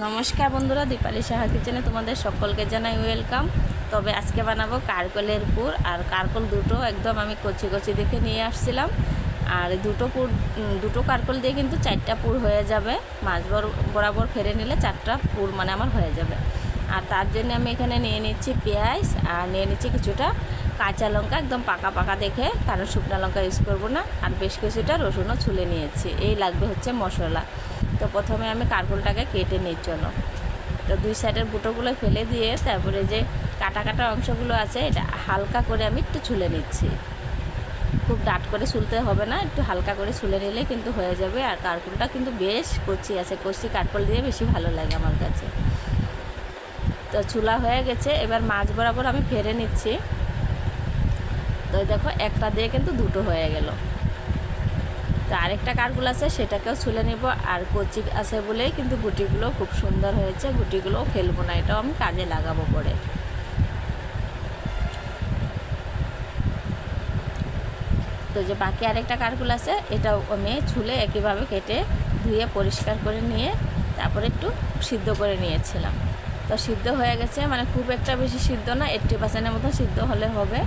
নমস্কার বন্ধুরা, দীপালি সাহা কিচেনে তোমাদের সকলকে জানাই ওয়েলকাম। তবে আজকে বানাবো কারকলের পুর। আর কারকল দুটো একদম আমি কচি কচি দেখে নিয়ে আসছিলাম। আর দুটো কারকল দিয়ে কিন্তু 4টা পুর হয়ে যাবে। মাছ বরাবর ফেরে নিলে 4টা পুর মানে আমার হয়ে যাবে। আর তার জন্য আমি এখানে নিয়ে নিচ্ছি পেঁয়াজ, আর নিয়ে নিচ্ছি কিছুটা কাঁচা লঙ্কা, একদম পাকা পাকা দেখে, কারণ শুকনো লঙ্কা ইউজ করবো না। আর বেশ কিছুটা রসুনও ছুলে নিয়েছি। এই লাগবে হচ্ছে মশলা। তো প্রথমে আমি কারকলটাকে কেটে নিই। চলো, তো দুই সাইডের বুটোগুলো ফেলে দিয়ে তারপরে যে কাটা কাটা অংশগুলো আছে এটা হালকা করে আমি একটু ছুলে নিচ্ছি। খুব ডাট করে ছুলতে হবে না, একটু হালকা করে ছুলে নিলে কিন্তু হয়ে যাবে। আর কারকলটা কিন্তু বেশ কচি আছে, কচি কারকল দিয়ে বেশি ভালো লাগে আমার কাছে। তো ছুলা হয়ে গেছে, এবার মাছ বরাবর আমি ফেরে নিচ্ছি। তো দেখো, একটা দিয়ে কিন্তু দুটো হয়ে গেল। তো আরেকটা কারকল আছে, সেটাকেও ছুলে নেব। আর কচি আছে বলেই কিন্তু গুটিগুলো খুব সুন্দর হয়েছে। গুটিগুলোও ফেলবো না, এটাও আমি কাজে লাগাবো পরে। তো যে বাকি আরেকটা কারকল আছে, এটাও আমি ছুলে একইভাবে কেটে ধুয়ে পরিষ্কার করে নিয়ে তারপরে একটু সিদ্ধ করে নিয়েছিলাম। তো সিদ্ধ হয়ে গেছে, মানে খুব একটা বেশি সিদ্ধ না, 80% মতো সিদ্ধ হলে হবে।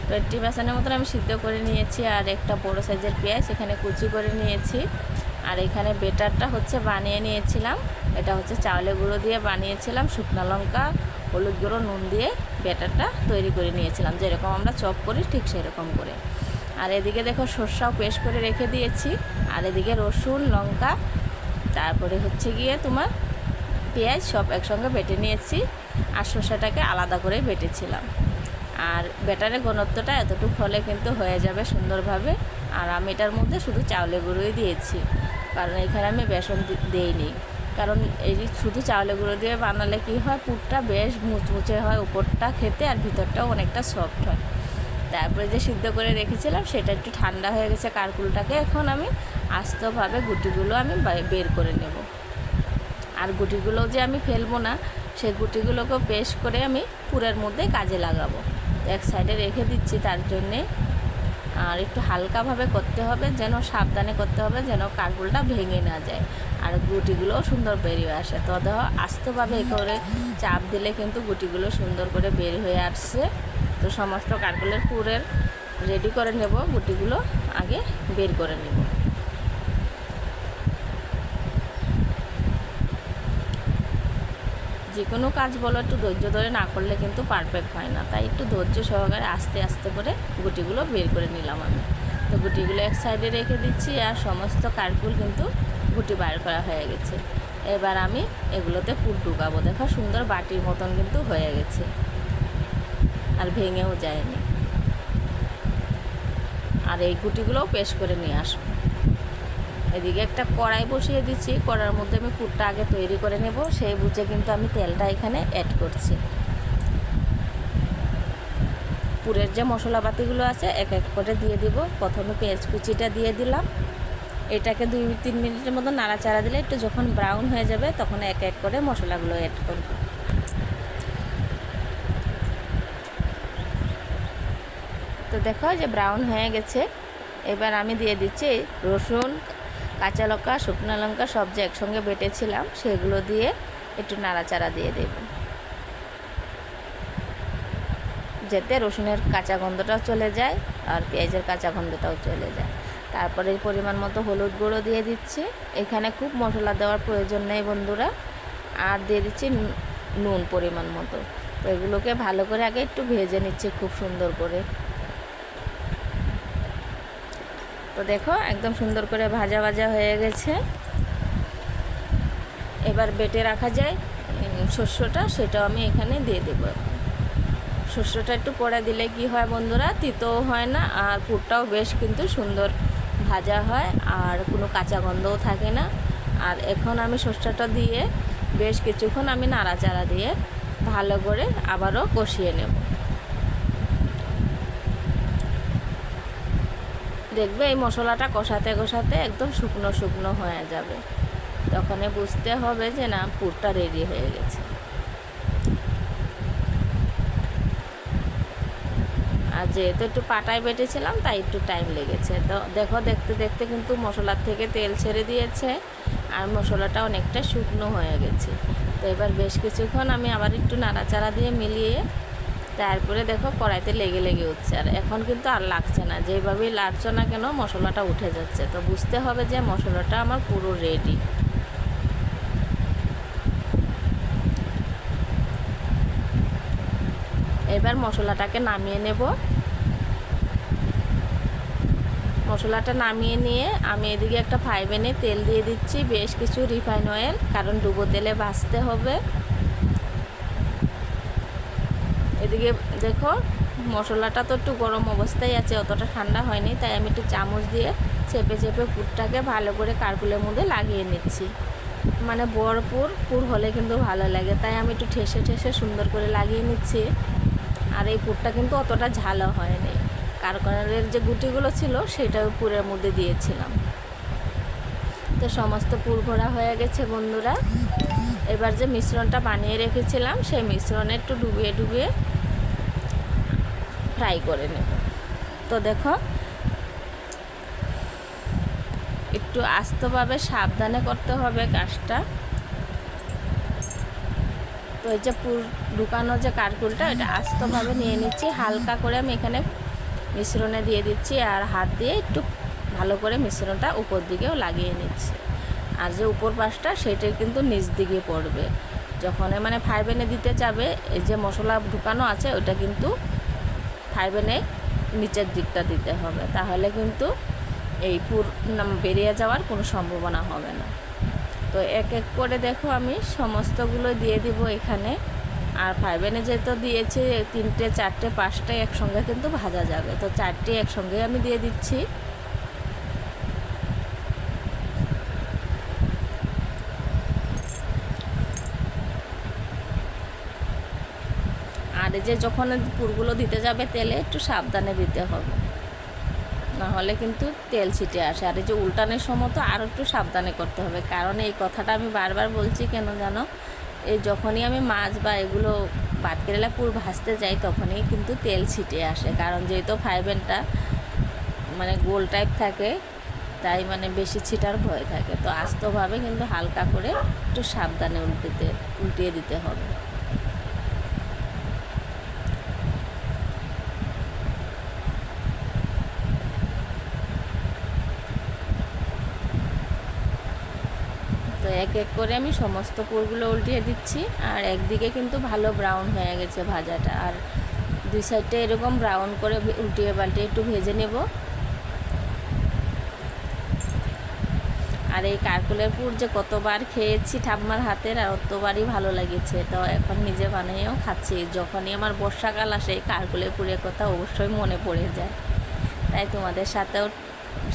তো 80% মতন আমি সিদ্ধ করে নিয়েছি। আর একটা বড়ো সাইজের পেঁয়াজ এখানে কুচি করে নিয়েছি। আর এখানে বেটারটা হচ্ছে বানিয়ে নিয়েছিলাম, এটা হচ্ছে চাউলের গুঁড়ো দিয়ে বানিয়েছিলাম, শুকনো লঙ্কা, হলুদ গুঁড়ো, নুন দিয়ে বেটারটা তৈরি করে নিয়েছিলাম, যেরকম আমরা চপ করি ঠিক সেরকম করে। আর এদিকে দেখো সর্ষাও পেস্ট করে রেখে দিয়েছি। আর এদিকে রসুন, লঙ্কা, তারপরে হচ্ছে গিয়ে তোমার পেঁয়াজ সব একসঙ্গে বেটে নিয়েছি। আর সর্ষাটাকে আলাদা করে বেটেছিলাম। আর ব্যাটারের ঘনত্বটা এতটুকু হলে কিন্তু হয়ে যাবে সুন্দরভাবে। আর আমি এটার মধ্যে শুধু চাউলের গুঁড়োই দিয়েছি, কারণ এখানে আমি বেসন দিইনি। কারণ এই শুধু চাউলের গুঁড়ো দিয়ে বানালে কি হয়, পুরটা বেশ মুচমুচে হয়, উপরটা খেতে আর ভিতরটাও অনেকটা সফট হয়। তারপরে যে সিদ্ধ করে রেখেছিলাম সেটা একটু ঠান্ডা হয়ে গেছে কারকুলটাকে। এখন আমি আস্তভাবে গুটিগুলো আমি বের করে নেব। আর গুটিগুলো যে আমি ফেলবো না, সেই গুটিগুলোকেও পেস্ট করে আমি পুরের মধ্যে কাজে লাগাবো। এক সাইডে রেখে দিচ্ছি তার জন্যে। আর একটু হালকাভাবে করতে হবে, যেন সাবধানে করতে হবে, যেন কারকুলটা ভেঙে না যায় আর গুটিগুলোও সুন্দর বেরিয়ে আসে। তো দেখো, আস্তভাবে করে চাপ দিলে কিন্তু গুটিগুলো সুন্দর করে বের হয়ে আসছে। তো সমস্ত কারকুলের পুরের রেডি করে নেব, গুটিগুলো আগে বের করে নেব। যে কোনো কাজ বলো, একটু ধৈর্য ধরে না করলে কিন্তু পারফেক্ট হয় না। তাই একটু ধৈর্য সহকারে আস্তে আস্তে করে গুটিগুলো বের করে নিলাম আমি। তো গুটিগুলো এক সাইডে রেখে দিচ্ছি। আর সমস্ত কারকুল কিন্তু গুটি বার করা হয়ে গেছে। এবার আমি এগুলোতে পুর ঢুকাবো। দেখো, সুন্দর বাটির মতন কিন্তু হয়ে গেছে, আর ভেঙেও যায়নি। আর এই গুটিগুলোও পেস্ট করে নিয়ে আসবো। এদিকে একটা কড়াই বসিয়ে দিচ্ছি, কড়ার মধ্যে আমি পুরটা আগে তৈরি করে নেব। সেই বুঝে কিন্তু আমি তেলটা এখানে অ্যাড করছি। পুরের যে মশলাপাতিগুলো আছে এক এক করে দিয়ে দিব। প্রথমে পেঁয়াজ কুচিটা দিয়ে দিলাম। এটাকে 2-3 মিনিটের মতো নাড়াচাড়া দিলে একটু যখন ব্রাউন হয়ে যাবে তখন এক এক করে মশলাগুলো অ্যাড করব। তো দেখো যে ব্রাউন হয়ে গেছে। এবার আমি দিয়ে দিচ্ছি রসুন, কাঁচা লঙ্কা, শুকনো লঙ্কা সব যে একসঙ্গে বেটেছিলাম সেগুলো দিয়ে একটু নাড়াচাড়া দিয়ে দেব, যাতে রসুনের কাঁচা গন্ধটাও চলে যায় আর পেঁয়াজের কাঁচা গন্ধটাও চলে যায়। তারপরে পরিমাণ মতো হলুদ গুঁড়ো দিয়ে দিচ্ছি। এখানে খুব মশলা দেওয়ার প্রয়োজন নেই বন্ধুরা। আর দিয়ে দিচ্ছি নুন পরিমাণ মতো। তো এগুলোকে ভালো করে আগে একটু ভেজে নিচ্ছি খুব সুন্দর করে। তো দেখো, একদম সুন্দর করে ভাজা ভাজা হয়ে গেছে। এবার বেটে রাখা যায় শস্যটা, সেটাও আমি এখানে দিয়ে দেবো। শস্যটা একটু পরে দিলে কি হয় বন্ধুরা, তিতও হয় না আর পুরটাও বেশ কিন্তু সুন্দর ভাজা হয়, আর কোনো কাঁচা গন্ধও থাকে না। আর এখন আমি শস্যটা দিয়ে বেশ কিছুক্ষণ আমি নাড়াচাড়া দিয়ে ভালো করে আবারও কষিয়ে নেব। দেখবে এই মশলাটা কষাতে কষাতে একদম শুকনো শুকনো হয়ে যাবে, তখনই বুঝতে হবে যে না, পুরটা রেডি হয়ে গেছে। আর যেহেতু একটু পাটায় বেটেছিলাম তাই একটু টাইম লেগেছে। তো দেখো, দেখতে দেখতে কিন্তু মশলার থেকে তেল ছেড়ে দিয়েছে। আর মশলাটা অনেকটা শুকনো হয়ে গেছে। তো এবার বেশ কিছুক্ষণ আমি আবার একটু নাড়াচাড়া দিয়ে মিলিয়ে তারপরে দেখো কড়াইতে লেগে লেগে উঠছে, আর এখন কিন্তু আর লাগছে না। যেভাবেই লাগছে না কেন মশলাটা উঠে যাচ্ছে। তো বুঝতে হবে যে মশলাটা আমার পুরো রেডি। এবার মশলাটাকে নামিয়ে নেব। মশলাটা নামিয়ে নিয়ে আমি এদিকে একটা ফ্রাই প্যানে তেল দিয়ে দিচ্ছি, বেশ কিছু রিফাইন অয়েল, কারণ ডুবো তেলে ভাজতে হবে। এদিকে দেখো মশলাটা তো একটু গরম অবস্থায় আছে, অতটা ঠান্ডা হয়নি, তাই আমি একটু চামচ দিয়ে চেপে চেপে পুরটাকে ভালো করে কারকুলের মধ্যে লাগিয়ে নিচ্ছি। মানে বড় পুর হলে কিন্তু ভালো লাগে, তাই আমি একটু ঠেসে ঠেসে সুন্দর করে লাগিয়ে নিচ্ছি। আর এই পুরটা কিন্তু অতটা ঝালও হয়নি, কারকলের যে গুটিগুলো ছিল সেটাও পুরের মধ্যে দিয়েছিলাম। তো সমস্ত পুর ভরা হয়ে গেছে বন্ধুরা। এবার যে মিশ্রণটা বানিয়ে রেখেছিলাম সেই মিশ্রণে একটু ডুবিয়ে ডুবিয়ে ফ্রাই করে নেব। তো দেখো একটু আস্তভাবে সাবধানে করতে হবে কাজটা। তো এই যে পুর ঢুকানো যে কারকুলটা এটা আস্তভাবে নিয়ে নিচ্ছি, হালকা করে আমি এখানে মিশ্রণে দিয়ে দিচ্ছি, আর হাত দিয়ে একটু ভালো করে মিশ্রণটা উপর দিকেও লাগিয়ে নিচ্ছি। আর যে উপর পাশটা সেটা কিন্তু নিচ দিকে পড়বে। যখন মানে ফ্রাই প্যানে দিতে যাবে এই যে মশলা ঢুকানো আছে ওটা কিন্তু ফ্রাই প্যানে নিচের দিকটা দিতে হবে, তাহলে কিন্তু এই পুর বেরিয়ে যাওয়ার কোনো সম্ভাবনা হবে না। তো এক এক করে দেখো আমি সমস্তগুলো দিয়ে দিব এখানে। আর ফ্রাই প্যানে যেহেতু দিয়েছি 3টে 4টে 5টে একসঙ্গে কিন্তু ভাজা যাবে, তো 4টে একসঙ্গে আমি দিয়ে দিচ্ছি। আর এই যে যখন পুরগুলো দিতে যাবে তেলে একটু সাবধানে দিতে হবে, নাহলে কিন্তু তেল ছিটে আসে। আর এই যে উল্টানোর সময় তো আরও একটু সাবধানে করতে হবে, কারণ এই কথাটা আমি বারবার বলছি কেন জানো, এই যখনই আমি মাছ বা এগুলো ভাত কেরেলা পুর ভাজতে যাই তখনই কিন্তু তেল ছিটে আসে, কারণ যেহেতু ফ্রাই প্যানটা মানে গোল টাইপ থাকে তাই মানে বেশি ছিটার ভয় থাকে। তো আস্তভাবে কিন্তু হালকা করে একটু সাবধানে উল্টিয়ে দিতে হবে। তো এক এক করে আমি সমস্ত পুরগুলো উল্টিয়ে দিচ্ছি। আর একদিকে কিন্তু ভালো ব্রাউন হয়ে গেছে ভাজাটা, আর দুই সাইডটা এরকম ব্রাউন করে উল্টিয়ে পাল্টিয়ে একটু ভেজে নেব। আর এই কারকুলের পুর যে কতবার খেয়েছি ঠাম্মার হাতের, আর অতবারই ভালো লেগেছে। তো এখন নিজে বানিয়েও খাচ্ছি। যখনই আমার বর্ষাকাল আসে এই কারকুলের পুরের কথা অবশ্যই মনে পড়ে যায়, তাই তোমাদের সাথেও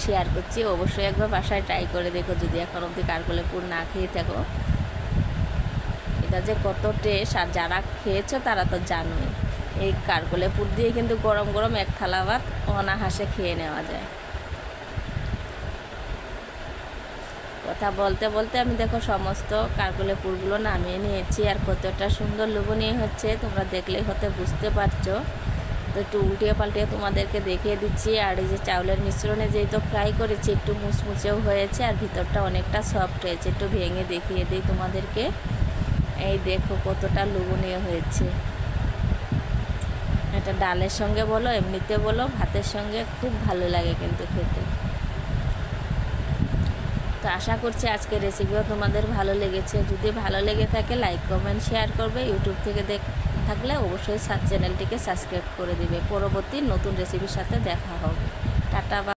শেয়ার করছি। অবশ্যই একবার বাসায় ট্রাই করে দেখো যদি এখন অবধি কারকুলের পুর না খেয়ে থাকো। এটা যে কত টেস্ট, আর যারা খেয়েছো তারা তো জানোই। এই কারকুলের পুর দিয়ে কিন্তু গরম গরম এক থালা ভাত অনাহাসে খেয়ে নেওয়া যায়। কথা বলতে বলতে আমি দেখো সমস্ত কারকুলের পুরগুলো নামিয়ে নিয়েছি, আর কতটা সুন্দর লোভনীয় হচ্ছে তোমরা দেখলেই হতে বুঝতে পারছো। তো একটু উল্টিয়ে পাল্টিয়ে তোমাদেরকে দেখিয়ে দিচ্ছি। আর এই যে চাউলের মিশ্রণে যেহেতু ফ্রাই করেছি একটু মুচমুচেও হয়েছে, আর ভিতরটা অনেকটা সফট হয়েছে। একটু ভেঙে দেখিয়ে দিই তোমাদেরকে। এই দেখো কতটা লোভনীয় হয়েছে। এটা ডালের সঙ্গে বলো এমনিতে বলো ভাতের সঙ্গে খুব ভালো লাগে কিন্তু খেতে। তো আশা করছি আজকের রেসিপিও তোমাদের ভালো লেগেছে। যদি ভালো লেগে থাকে লাইক কমেন্ট শেয়ার করবে। ইউটিউব থেকে থাকলে অবশ্যই চ্যানেলটিকে সাবস্ক্রাইব করে দিবে। পরবর্তী নতুন রেসিপির সাথে দেখা হবে। টাটা।